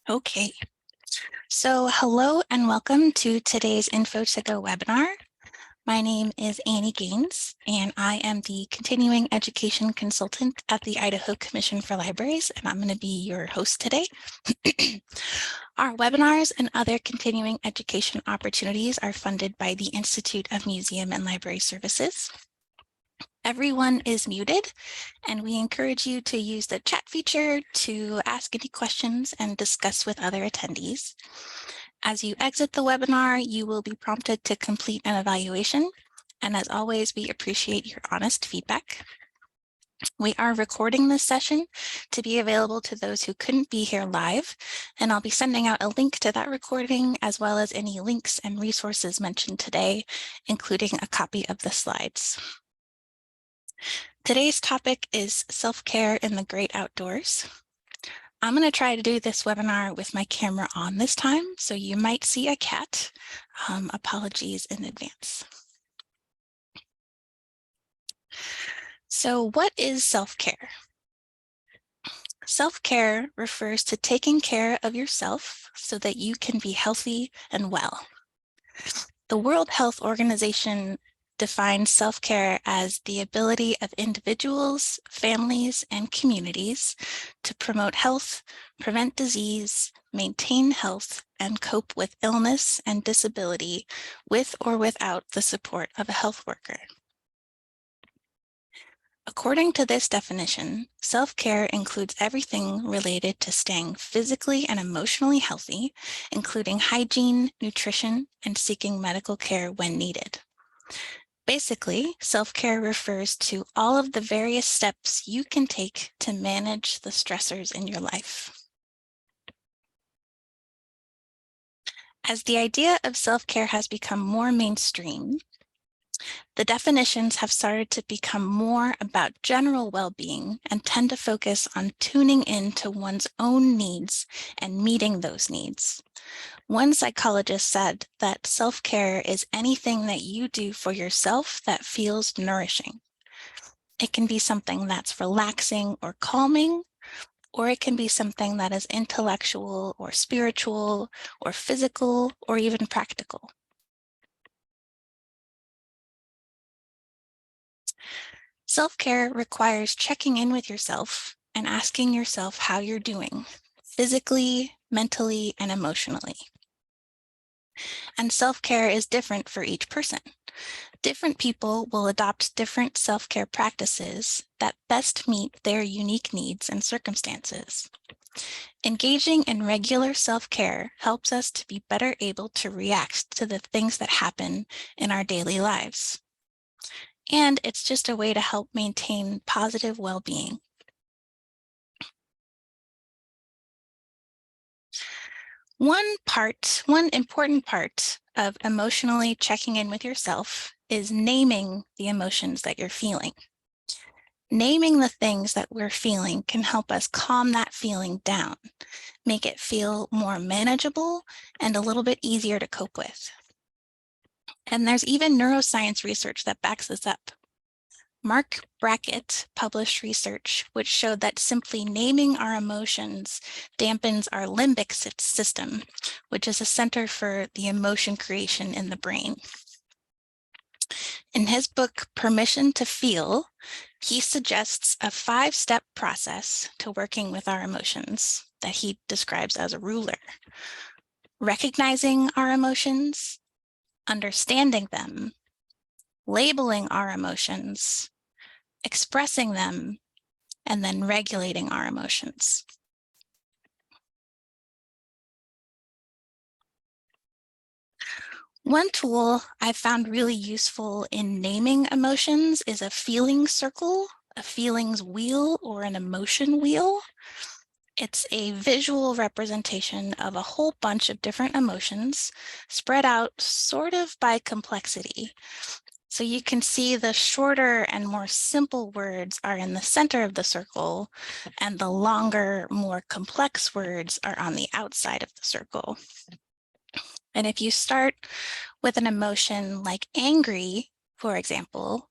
Okay, so hello and welcome to today's Info2Go webinar. My name is Annie Gaines, and I am the Continuing Education Consultant at the Idaho Commission for Libraries, and I'm going to be your host today. Our webinars and other continuing education opportunities are funded by the Institute of Museum and Library Services. Everyone is muted, and we encourage you to use the chat feature to ask any questions and discuss with other attendees. As you exit the webinar, you will be prompted to complete an evaluation. And as always, we appreciate your honest feedback. We are recording this session to be available to those who couldn't be here live, and I'll be sending out a link to that recording as well as any links and resources mentioned today, including a copy of the slides. Today's topic is self-care in the great outdoors. I'm going to try to do this webinar with my camera on this time, so you might see a cat. Apologies in advance. So what is self-care? Self-care refers to taking care of yourself so that you can be healthy and well. The World Health Organization defines self-care as the ability of individuals, families, and communities to promote health, prevent disease, maintain health, and cope with illness and disability with or without the support of a health worker. According to this definition, self-care includes everything related to staying physically and emotionally healthy, including hygiene, nutrition, and seeking medical care when needed. Basically, self-care refers to all of the various steps you can take to manage the stressors in your life. As the idea of self-care has become more mainstream, the definitions have started to become more about general well-being and tend to focus on tuning into one's own needs and meeting those needs. One psychologist said that self-care is anything that you do for yourself that feels nourishing. It can be something that's relaxing or calming, or it can be something that is intellectual or spiritual or physical or even practical. Self-care requires checking in with yourself and asking yourself how you're doing, physically, mentally, and emotionally. And self-care is different for each person. Different people will adopt different self-care practices that best meet their unique needs and circumstances. Engaging in regular self-care helps us to be better able to react to the things that happen in our daily lives. And it's just a way to help maintain positive well-being. One important part of emotionally checking in with yourself is naming the emotions that you're feeling. Naming the things that we're feeling can help us calm that feeling down, make it feel more manageable and a little bit easier to cope with. And there's even neuroscience research that backs this up. Marc Brackett published research which showed that simply naming our emotions dampens our limbic system, which is a center for the emotion creation in the brain. In his book, Permission to Feel, he suggests a 5-step process to working with our emotions that he describes as a ruler. Recognizing our emotions, understanding them, labeling our emotions, expressing them, and then regulating our emotions. One tool I found really useful in naming emotions is a feeling circle, a feelings wheel, or an emotion wheel. It's a visual representation of a whole bunch of different emotions spread out sort of by complexity. So you can see the shorter and more simple words are in the center of the circle, and the longer, more complex words are on the outside of the circle. And if you start with an emotion like angry, for example,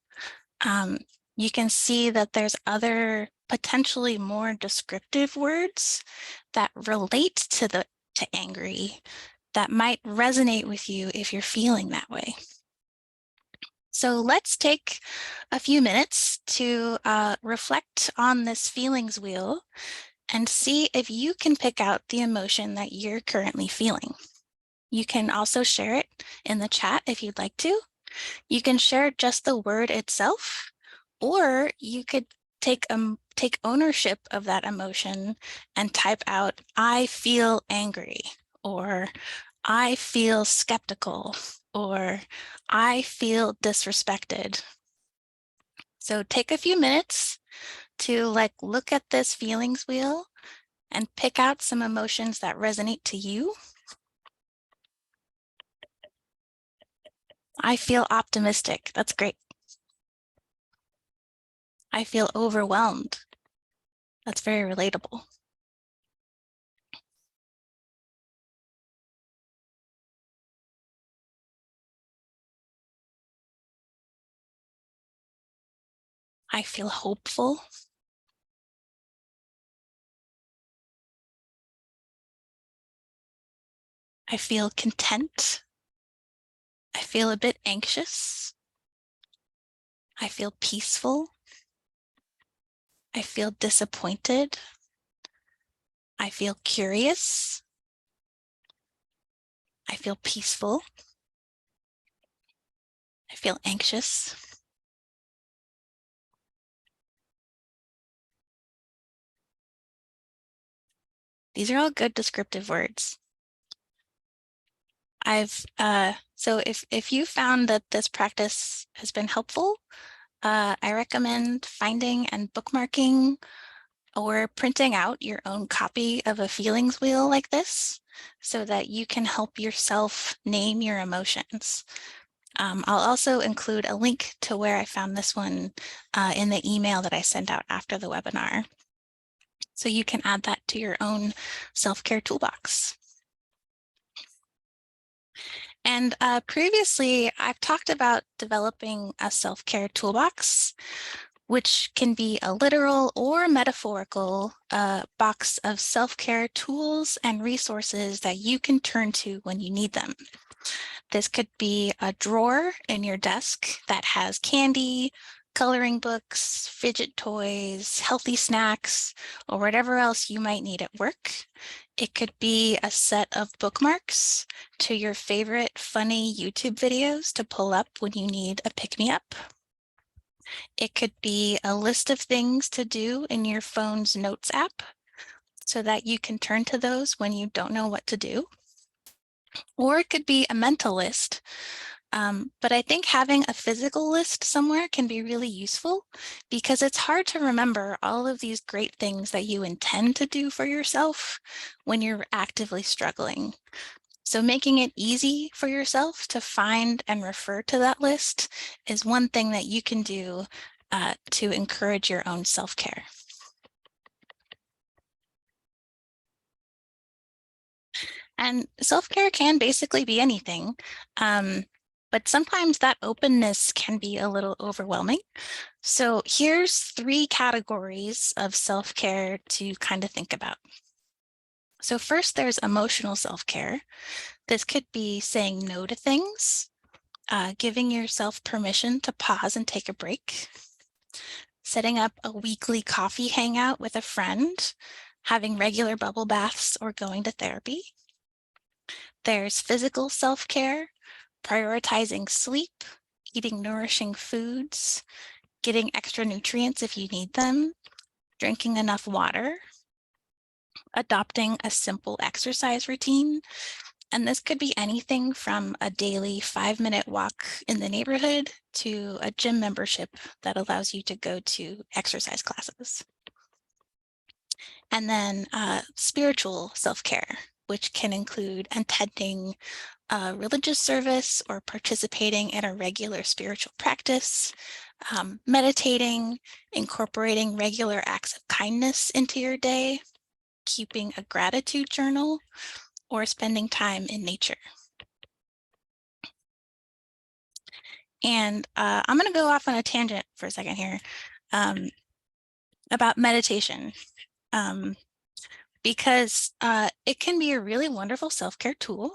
you can see that there's other potentially more descriptive words that relate to angry that might resonate with you if you're feeling that way. So let's take a few minutes to reflect on this feelings wheel and see if you can pick out the emotion that you're currently feeling. You can also share it in the chat if you'd like to. You can share just the word itself, or you could take ownership of that emotion and type out, I feel angry, or I feel skeptical, or I feel disrespected. So take a few minutes to look at this feelings wheel and pick out some emotions that resonate to you. I feel optimistic. That's great. I feel overwhelmed. That's very relatable. I feel hopeful. I feel content. I feel a bit anxious. I feel peaceful. I feel disappointed. I feel curious. I feel peaceful. I feel anxious. These are all good descriptive words. So if you found that this practice has been helpful, I recommend finding and bookmarking or printing out your own copy of a feelings wheel like this so that you can help yourself name your emotions. I'll also include a link to where I found this one in the email that I sent out after the webinar. So you can add that to your own self-care toolbox. And previously, I've talked about developing a self-care toolbox, which can be a literal or metaphorical box of self-care tools and resources that you can turn to when you need them. This could be a drawer in your desk that has candy, coloring books, fidget toys, healthy snacks, or whatever else you might need at work. It could be a set of bookmarks to your favorite funny YouTube videos to pull up when you need a pick-me-up. It could be a list of things to do in your phone's notes app so that you can turn to those when you don't know what to do. Or it could be a mental list. But I think having a physical list somewhere can be really useful because it's hard to remember all of these great things that you intend to do for yourself when you're actively struggling. So making it easy for yourself to find and refer to that list is one thing that you can do to encourage your own self-care. And self-care can basically be anything, but sometimes that openness can be a little overwhelming. So here's 3 categories of self-care to kind of think about. So first, there's emotional self-care. This could be saying no to things, giving yourself permission to pause and take a break, setting up a weekly coffee hangout with a friend, having regular bubble baths, or going to therapy. There's physical self-care, prioritizing sleep, eating nourishing foods, getting extra nutrients if you need them, drinking enough water, adopting a simple exercise routine. And this could be anything from a daily 5-minute walk in the neighborhood to a gym membership that allows you to go to exercise classes. And then spiritual self-care, which can include attending a religious service or participating in a regular spiritual practice, meditating, incorporating regular acts of kindness into your day, keeping a gratitude journal, or spending time in nature. And I'm going to go off on a tangent for a second here. about meditation, because it can be a really wonderful self-care tool,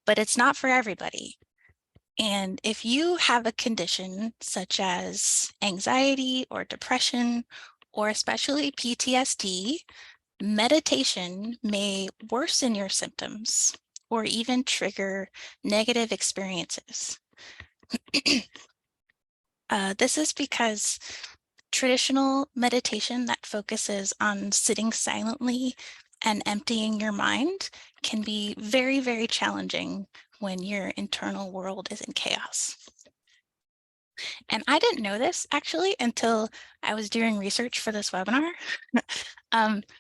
but it's not for everybody. And if you have a condition such as anxiety or depression, or especially PTSD, meditation may worsen your symptoms or even trigger negative experiences. This is because traditional meditation that focuses on sitting silently and emptying your mind can be very, very challenging when your internal world is in chaos. And I didn't know this actually until I was doing research for this webinar.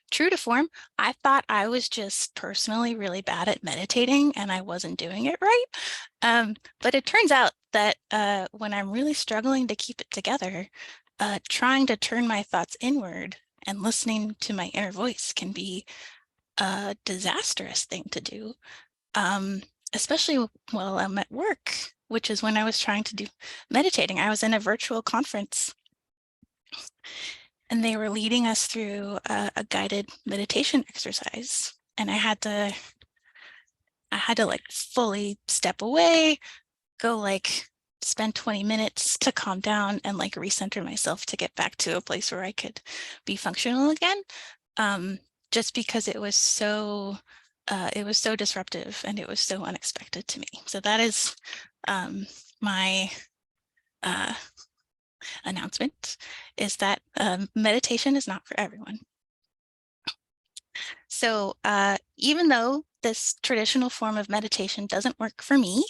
True to form, I thought I was just personally really bad at meditating and I wasn't doing it right. But it turns out that when I'm really struggling to keep it together, trying to turn my thoughts inward and listening to my inner voice can be a disastrous thing to do, especially while I'm at work, which is when I was trying to do meditating. I was in a virtual conference and they were leading us through a guided meditation exercise. And I had to like fully step away, go like spend 20 minutes to calm down and like recenter myself to get back to a place where I could be functional again. Just because it was so disruptive and it was so unexpected to me. So that is my announcement, is that meditation is not for everyone. So even though this traditional form of meditation doesn't work for me,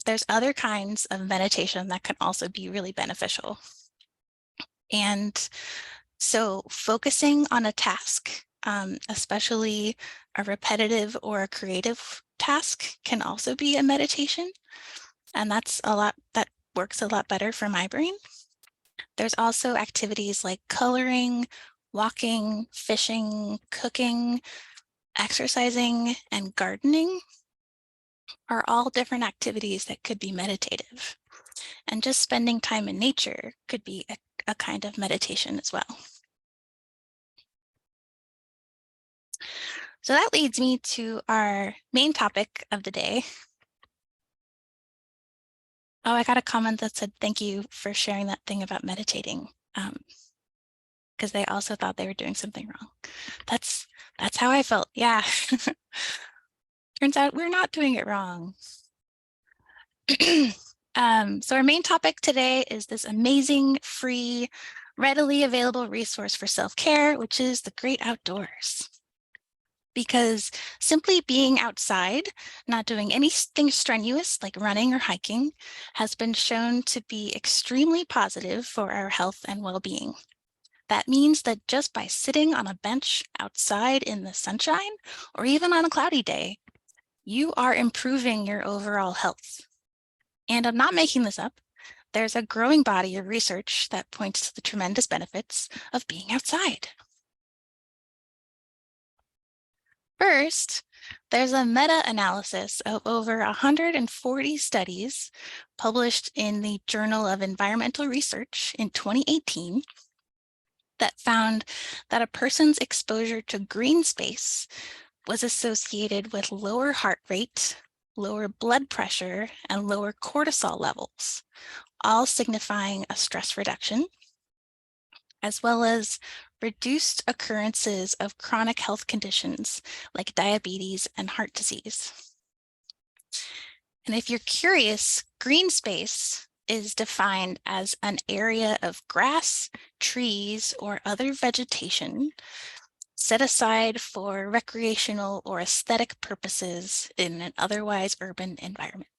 there's other kinds of meditation that can also be really beneficial. And so focusing on a task, especially a repetitive or a creative task, can also be a meditation. And that works a lot better for my brain. There's also activities like coloring, walking, fishing, cooking, exercising, and gardening are all different activities that could be meditative. And just spending time in nature could be a kind of meditation as well. So that leads me to our main topic of the day. Oh, I got a comment that said, thank you for sharing that thing about meditating, because they also thought they were doing something wrong. That's how I felt. Yeah. Turns out we're not doing it wrong. So our main topic today is this amazing, free, readily available resource for self-care, which is the great outdoors. Because simply being outside, not doing anything strenuous like running or hiking, has been shown to be extremely positive for our health and well-being. That means that just by sitting on a bench outside in the sunshine, or even on a cloudy day, you are improving your overall health. And I'm not making this up. There's a growing body of research that points to the tremendous benefits of being outside. First, there's a meta-analysis of over 140 studies published in the Journal of Environmental Research in 2018 that found that a person's exposure to green space was associated with lower heart rate, lower blood pressure, and lower cortisol levels, all signifying a stress reduction, as well as reduced occurrences of chronic health conditions like diabetes and heart disease. And if you're curious, green space is defined as an area of grass, trees, or other vegetation set aside for recreational or aesthetic purposes in an otherwise urban environment.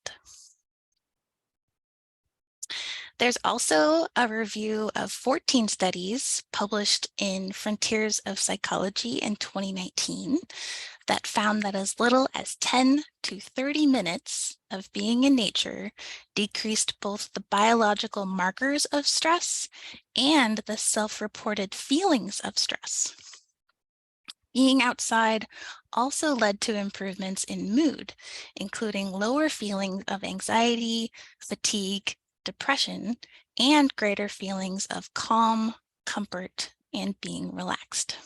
There's also a review of 14 studies published in Frontiers of Psychology in 2019 that found that as little as 10 to 30 minutes of being in nature decreased both the biological markers of stress and the self-reported feelings of stress. Being outside also led to improvements in mood, including lower feelings of anxiety, fatigue, depression, and greater feelings of calm, comfort, and being relaxed.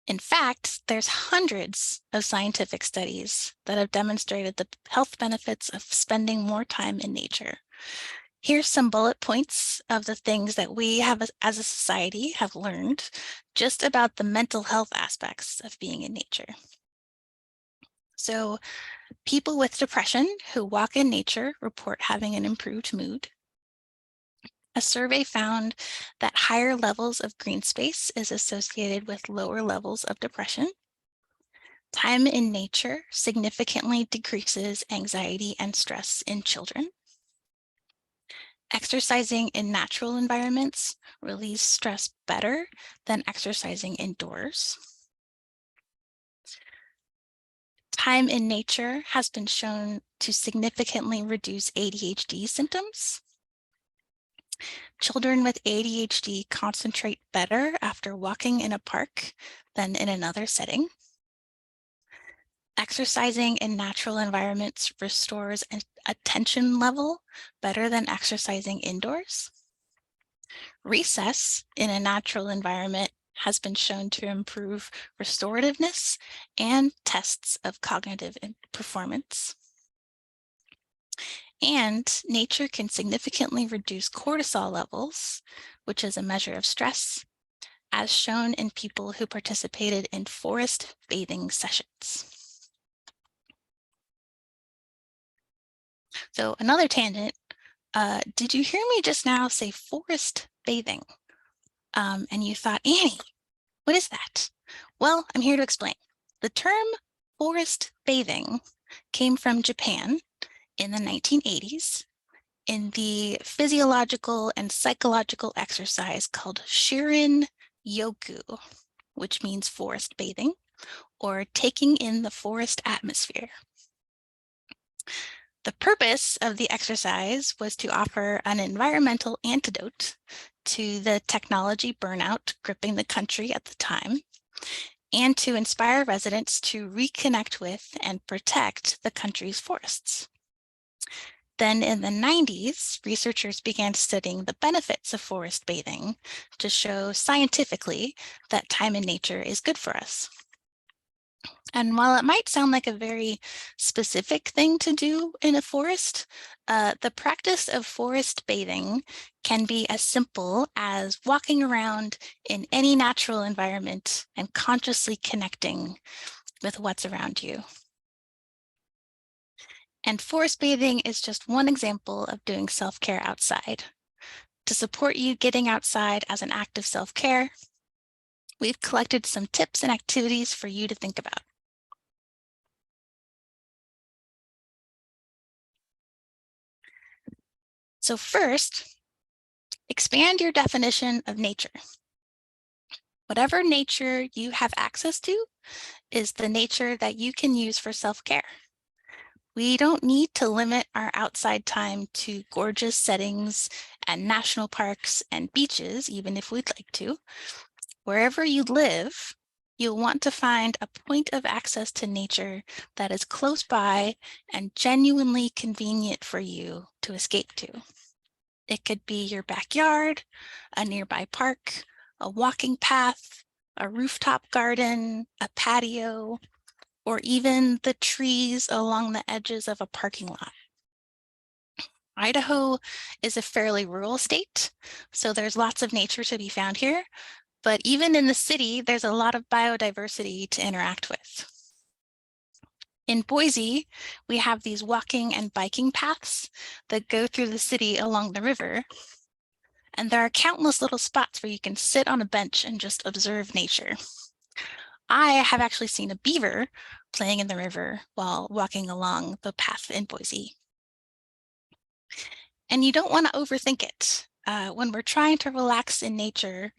In fact, there's hundreds of scientific studies that have demonstrated the health benefits of spending more time in nature. Here's some bullet points of the things that we have as a society have learned just about the mental health aspects of being in nature. So people with depression who walk in nature report having an improved mood. A survey found that higher levels of green space is associated with lower levels of depression. Time in nature significantly decreases anxiety and stress in children. Exercising in natural environments relieves stress better than exercising indoors. Time in nature has been shown to significantly reduce ADHD symptoms. Children with ADHD concentrate better after walking in a park than in another setting. Exercising in natural environments restores an attention level better than exercising indoors. Recess in a natural environment has been shown to improve restorativeness and tests of cognitive performance. And nature can significantly reduce cortisol levels, which is a measure of stress, as shown in people who participated in forest bathing sessions. So another tangent, did you hear me just now say forest bathing? And you thought, Annie, what is that? Well, I'm here to explain. The term forest bathing came from Japan in the 1980s in the physiological and psychological exercise called Shirin-yoku, which means forest bathing, or taking in the forest atmosphere. The purpose of the exercise was to offer an environmental antidote to the technology burnout gripping the country at the time, and to inspire residents to reconnect with and protect the country's forests. Then in the 90s, researchers began studying the benefits of forest bathing to show scientifically that time in nature is good for us. And while it might sound like a very specific thing to do in a forest, the practice of forest bathing can be as simple as walking around in any natural environment and consciously connecting with what's around you. And forest bathing is just one example of doing self-care outside. To support you getting outside as an act of self-care, we've collected some tips and activities for you to think about. So first, expand your definition of nature. Whatever nature you have access to is the nature that you can use for self-care. We don't need to limit our outside time to gorgeous settings and national parks and beaches, even if we'd like to. Wherever you live, you'll want to find a point of access to nature that is close by and genuinely convenient for you to escape to. It could be your backyard, a nearby park, a walking path, a rooftop garden, a patio, or even the trees along the edges of a parking lot. Idaho is a fairly rural state, so there's lots of nature to be found here, but even in the city, there's a lot of biodiversity to interact with. In Boise, we have these walking and biking paths that go through the city along the river. And there are countless little spots where you can sit on a bench and just observe nature. I have actually seen a beaver playing in the river while walking along the path in Boise. And you don't want to overthink it. When we're trying to relax in nature,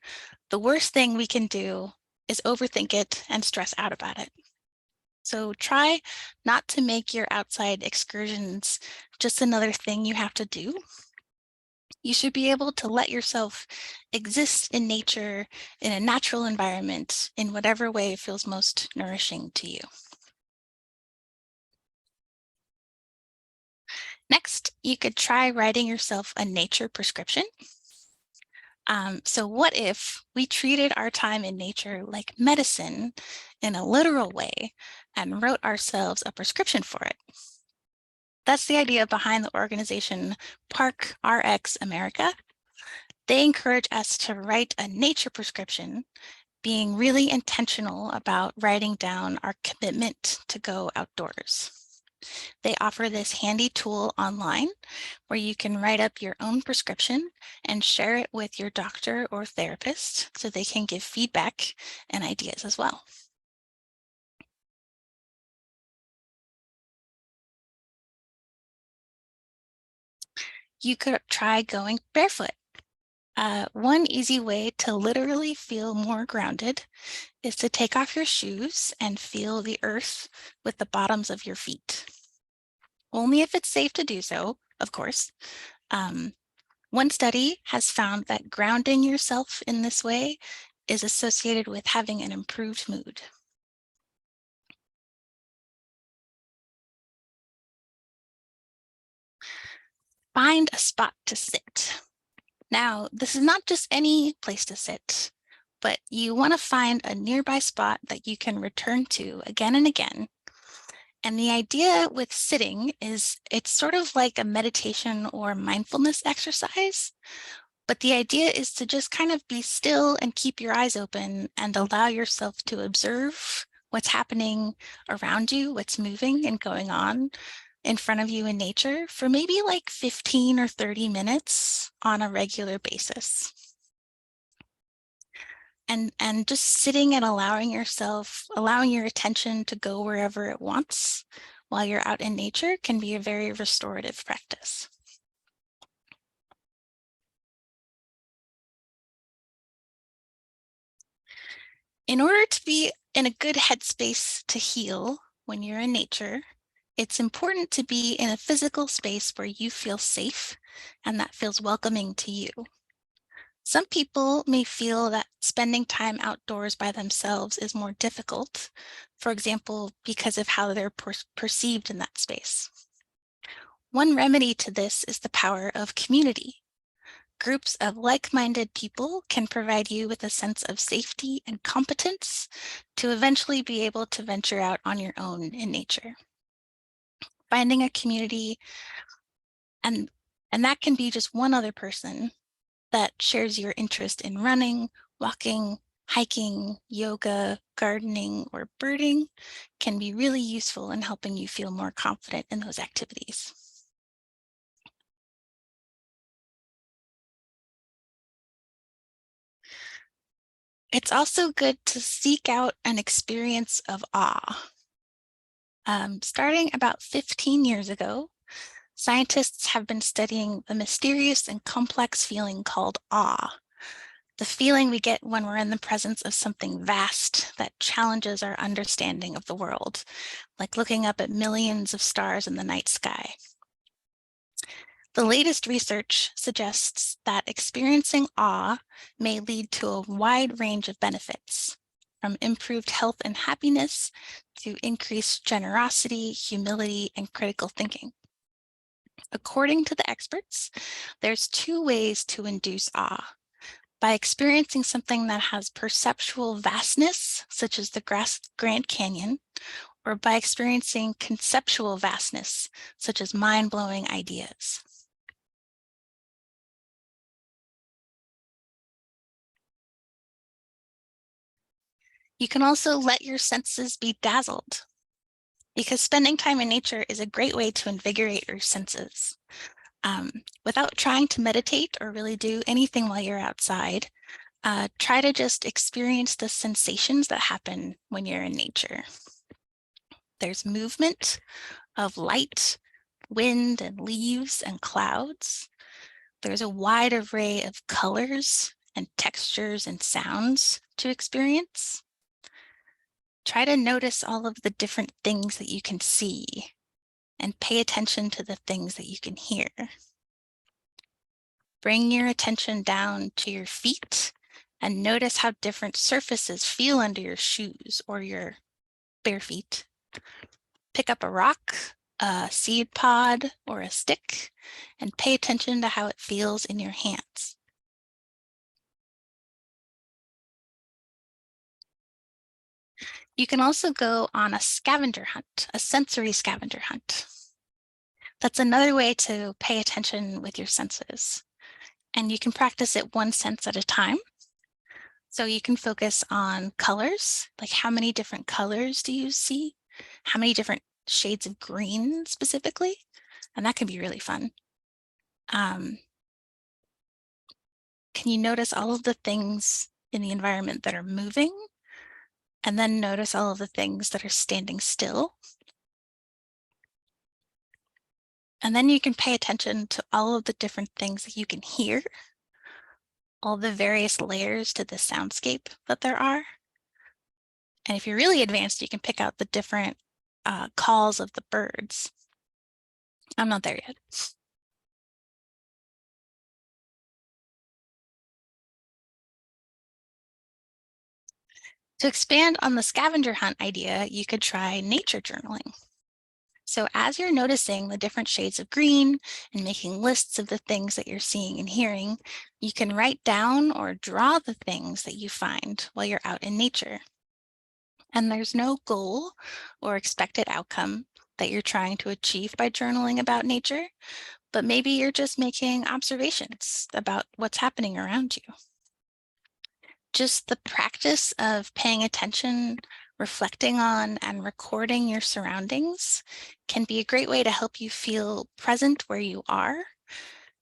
the worst thing we can do is overthink it and stress out about it. So try not to make your outside excursions just another thing you have to do. You should be able to let yourself exist in nature, in a natural environment, in whatever way feels most nourishing to you. Next, you could try writing yourself a nature prescription. So what if we treated our time in nature like medicine in a literal way and wrote ourselves a prescription for it? That's the idea behind the organization Park RX America. They encourage us to write a nature prescription, being really intentional about writing down our commitment to go outdoors. They offer this handy tool online where you can write up your own prescription and share it with your doctor or therapist so they can give feedback and ideas as well. You could try going barefoot. One easy way to literally feel more grounded is to take off your shoes and feel the earth with the bottoms of your feet. Only if it's safe to do so, of course. One study has found that grounding yourself in this way is associated with having an improved mood. Find a spot to sit. Now, this is not just any place to sit, but you want to find a nearby spot that you can return to again and again. And the idea with sitting is it's sort of like a meditation or mindfulness exercise. But the idea is to just kind of be still and keep your eyes open and allow yourself to observe what's happening around you, what's moving and going on in front of you in nature for maybe like 15 or 30 minutes on a regular basis. And just sitting and allowing your attention to go wherever it wants while you're out in nature can be a very restorative practice. In order to be in a good headspace to heal when you're in nature, it's important to be in a physical space where you feel safe and that feels welcoming to you. Some people may feel that spending time outdoors by themselves is more difficult, for example, because of how they're perceived in that space. One remedy to this is the power of community. Groups of like-minded people can provide you with a sense of safety and competence to eventually be able to venture out on your own in nature. Finding a community, and that can be just one other person that shares your interest in running, walking, hiking, yoga, gardening, or birding, can be really useful in helping you feel more confident in those activities. It's also good to seek out an experience of awe. Starting about 15 years ago, scientists have been studying the mysterious and complex feeling called awe, the feeling we get when we're in the presence of something vast that challenges our understanding of the world, like looking up at millions of stars in the night sky. The latest research suggests that experiencing awe may lead to a wide range of benefits, from improved health and happiness to increased generosity, humility, and critical thinking. According to the experts, there's two ways to induce awe: by experiencing something that has perceptual vastness, such as the Grand Canyon, or by experiencing conceptual vastness, such as mind-blowing ideas. You can also let your senses be dazzled, because spending time in nature is a great way to invigorate your senses. Without trying to meditate or really do anything while you're outside, try to just experience the sensations that happen when you're in nature. There's movement of light, wind, and leaves and clouds. There's a wide array of colors and textures and sounds to experience. Try to notice all of the different things that you can see and pay attention to the things that you can hear. Bring your attention down to your feet and notice how different surfaces feel under your shoes or your bare feet. Pick up a rock, a seed pod, or a stick, and pay attention to how it feels in your hands. You can also go on a scavenger hunt, a sensory scavenger hunt. That's another way to pay attention with your senses. And you can practice it one sense at a time. So you can focus on colors, like how many different colors do you see? How many different shades of green specifically? And that can be really fun. Can you notice all of the things in the environment that are moving? And then notice all of the things that are standing still. And then you can pay attention to all of the different things that you can hear, all the various layers to the soundscape that there are. And if you're really advanced, you can pick out the different calls of the birds. I'm not there yet. To expand on the scavenger hunt idea, you could try nature journaling. So as you're noticing the different shades of green and making lists of the things that you're seeing and hearing, you can write down or draw the things that you find while you're out in nature. And there's no goal or expected outcome that you're trying to achieve by journaling about nature, but maybe you're just making observations about what's happening around you. Just the practice of paying attention, reflecting on, and recording your surroundings can be a great way to help you feel present where you are.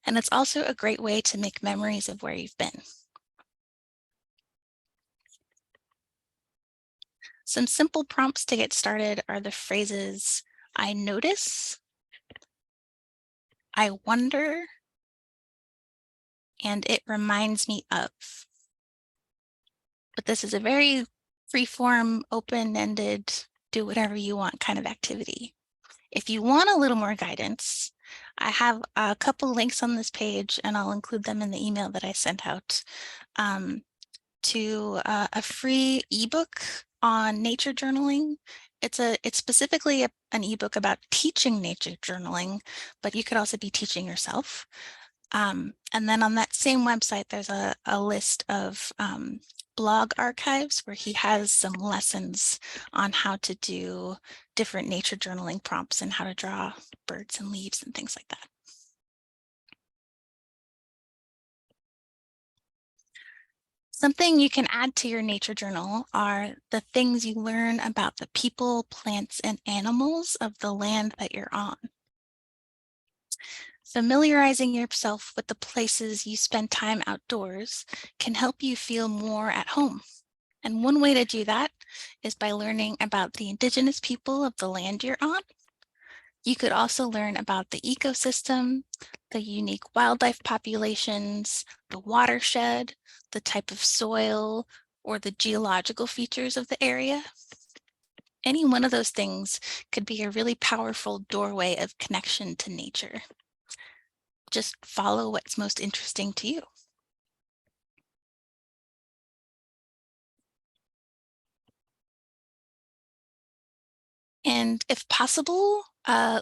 And it's also a great way to make memories of where you've been. Some simple prompts to get started are the phrases, I notice, I wonder, and it reminds me of. But this is a very free-form, open-ended, do whatever you want kind of activity. If you want a little more guidance, I have a couple links on this page, and I'll include them in the email that I sent out, to a free ebook on nature journaling. It's specifically an ebook about teaching nature journaling, but you could also be teaching yourself. And then on that same website, there's a list of blog archives where he has some lessons on how to do different nature journaling prompts and how to draw birds and leaves and things like that. Something you can add to your nature journal are the things you learn about the people, plants, and animals of the land that you're on. Familiarizing yourself with the places you spend time outdoors can help you feel more at home. And one way to do that is by learning about the indigenous people of the land you're on. You could also learn about the ecosystem, the unique wildlife populations, the watershed, the type of soil, or the geological features of the area. Any one of those things could be a really powerful doorway of connection to nature. Just follow what's most interesting to you. And if possible,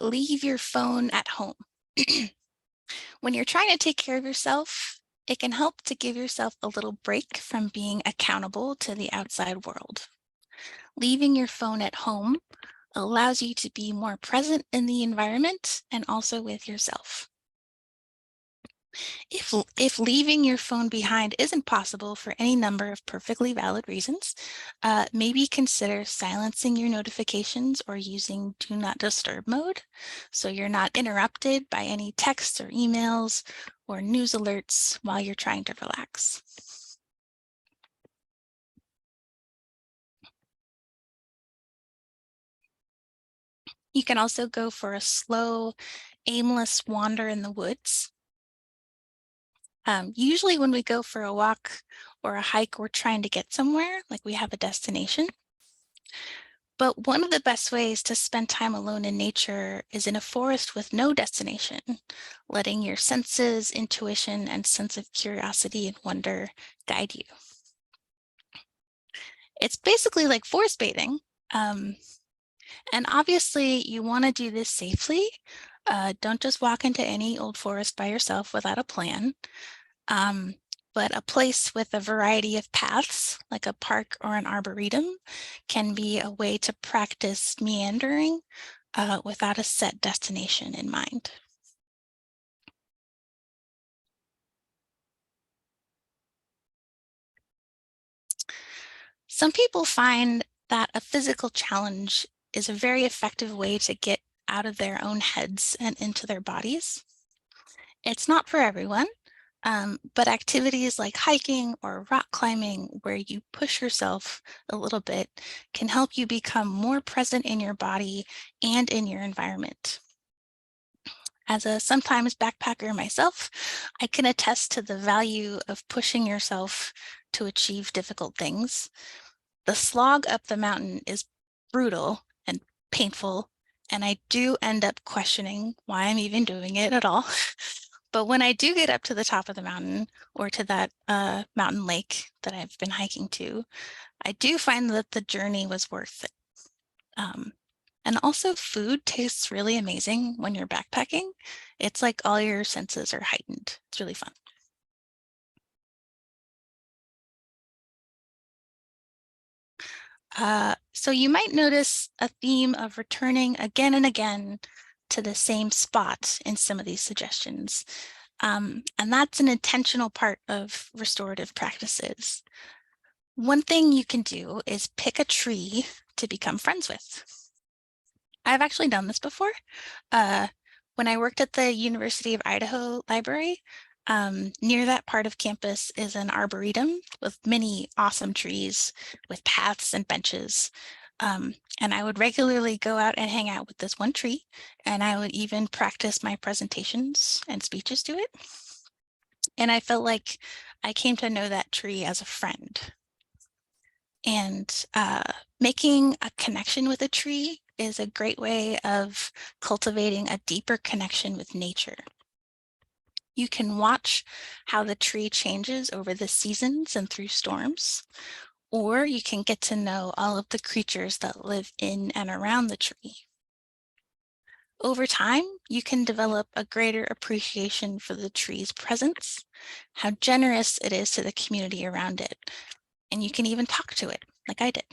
leave your phone at home. When you're trying to take care of yourself, it can help to give yourself a little break from being accountable to the outside world. Leaving your phone at home allows you to be more present in the environment and also with yourself. If leaving your phone behind isn't possible for any number of perfectly valid reasons, maybe consider silencing your notifications or using do not disturb mode so you're not interrupted by any texts or emails or news alerts while you're trying to relax. You can also go for a slow, aimless wander in the woods. Usually when we go for a walk or a hike, we're trying to get somewhere, like we have a destination. But one of the best ways to spend time alone in nature is in a forest with no destination, letting your senses, intuition, and sense of curiosity and wonder guide you. It's basically like forest bathing. And obviously you want to do this safely. Don't just walk into any old forest by yourself without a plan. but a place with a variety of paths, like a park or an arboretum, can be a way to practice meandering without a set destination in mind. Some people find that a physical challenge is a very effective way to get out of their own heads and into their bodies. It's not for everyone, but activities like hiking or rock climbing, where you push yourself a little bit, can help you become more present in your body and in your environment. As a sometimes backpacker myself, I can attest to the value of pushing yourself to achieve difficult things. The slog up the mountain is brutal and painful, and I do end up questioning why I'm even doing it at all. But when I do get up to the top of the mountain or to that mountain lake that I've been hiking to, I do find that the journey was worth it. And also food tastes really amazing when you're backpacking. It's like all your senses are heightened. It's really fun. So you might notice a theme of returning again and again to the same spot in some of these suggestions. And that's an intentional part of restorative practices. One thing you can do is pick a tree to become friends with. I've actually done this before. Uh, when I worked at the University of Idaho Library, near that part of campus is an arboretum with many awesome trees with paths and benches. And I would regularly go out and hang out with this one tree, and I would even practice my presentations and speeches to it. And I felt like I came to know that tree as a friend. And making a connection with a tree is a great way of cultivating a deeper connection with nature. You can watch how the tree changes over the seasons and through storms, or you can get to know all of the creatures that live in and around the tree. Over time, you can develop a greater appreciation for the tree's presence, how generous it is to the community around it, and you can even talk to it, like I did.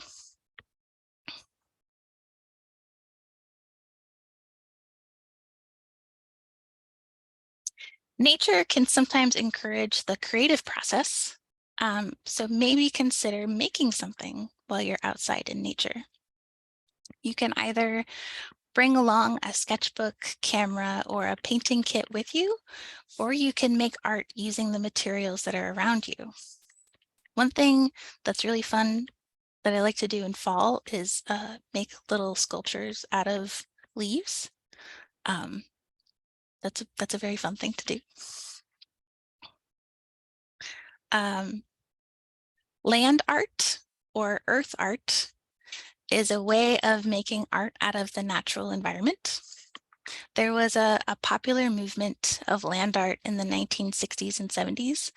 Nature can sometimes encourage the creative process, so maybe consider making something while you're outside in nature. You can either bring along a sketchbook, camera, or a painting kit with you, or you can make art using the materials that are around you. One thing that's really fun that I like to do in fall is make little sculptures out of leaves. Um, that's a very fun thing to do. Um, Land art or earth art is a way of making art out of the natural environment. There was a popular movement of land art in the 1960s and 70s.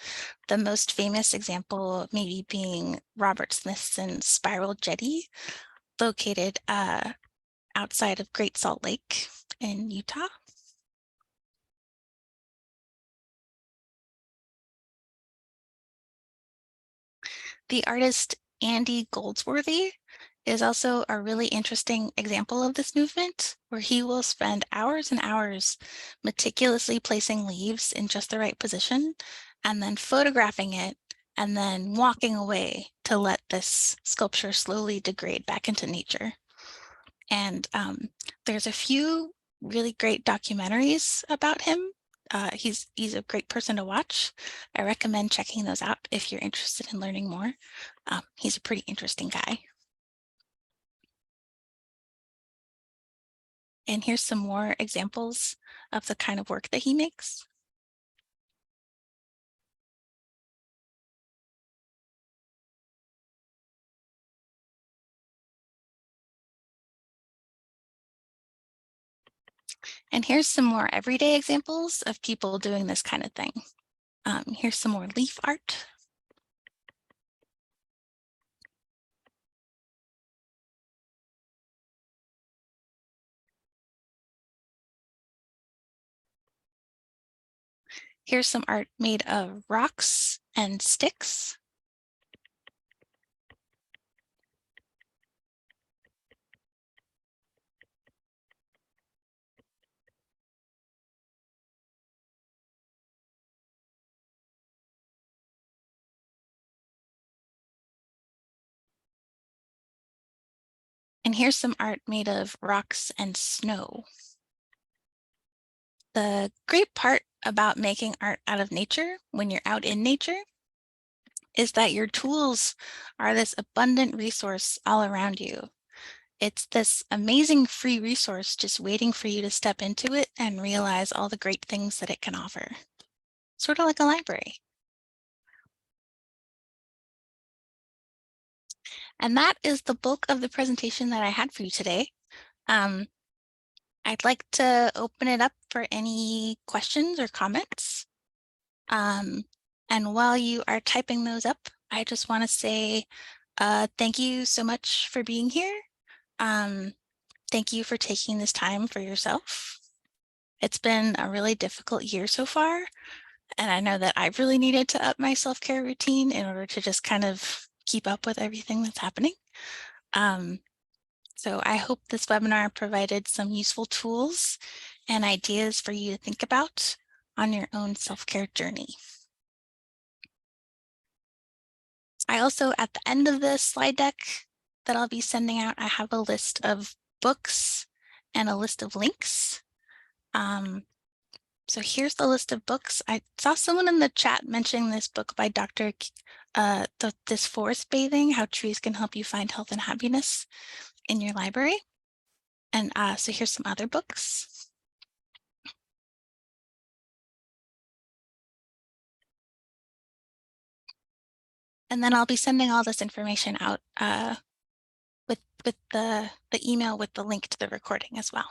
The most famous example maybe being Robert Smithson's Spiral Jetty, located outside of Great Salt Lake in Utah. The artist Andy Goldsworthy is also a really interesting example of this movement, where he will spend hours and hours meticulously placing leaves in just the right position and then photographing it and then walking away to let this sculpture slowly degrade back into nature. And there's a few really great documentaries about him. He's a great person to watch. I recommend checking those out if you're interested in learning more. He's a pretty interesting guy. And here's some more examples of the kind of work that he makes. And here's some more everyday examples of people doing this kind of thing. Here's some more leaf art. Here's some art made of rocks and sticks. And here's some art made of rocks and snow. The great part about making art out of nature when you're out in nature is that your tools are this abundant resource all around you. It's this amazing free resource just waiting for you to step into it and realize all the great things that it can offer. Sort of like a library. And that is the bulk of the presentation that I had for you today. I'd like to open it up for any questions or comments. And while you are typing those up, I just want to say thank you so much for being here. Thank you for taking this time for yourself. It's been a really difficult year so far, and I know that I really needed to up my self-care routine in order to just kind of keep up with everything that's happening. So I hope this webinar provided some useful tools and ideas for you to think about on your own self-care journey. I also, at the end of the slide deck that I'll be sending out, I have a list of books and a list of links. So here's the list of books. I saw someone in the chat mentioning this book by Dr. This Forest Bathing, How Trees Can Help You Find Health and Happiness in Your Library. And so here's some other books. And then I'll be sending all this information out with the email with the link to the recording as well.